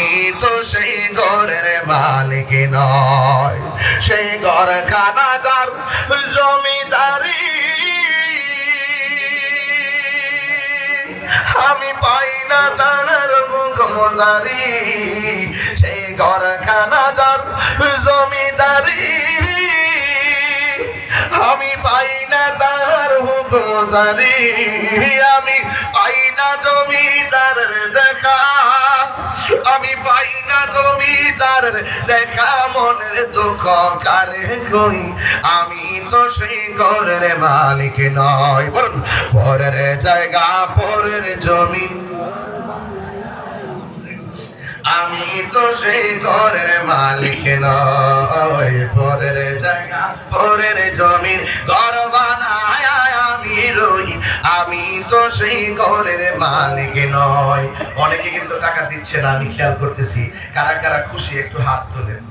আমি তো সেই ঘরের মালিক নয়। সেই ঘর খানা যার জমিদারি, আমি পাই না তার মুখমজারি। সেই ঘর খানা যার জমিদারি, আমি পাই না তার হুকুমজারি। আমি পাই না জমিদারের দেখা, আমি পাই না জমিদারের দেখা। মনের দুঃখ কারে কই, আমি তো সেই ঘরের মালিক নয়। বলুন, পরের জায়গা পরের জমি, আমি তো সেই ঘরের মালিক নয়। পরের জায়গা পরের জমির ঘর বানায় আমি রই, আমি তো সেই ঘরের মালিক নয়। অনেকে কিন্তু টাকা দিচ্ছে না, আমি খেয়াল করতেছি। কারা কারা খুশি একটু হাত তোলেন।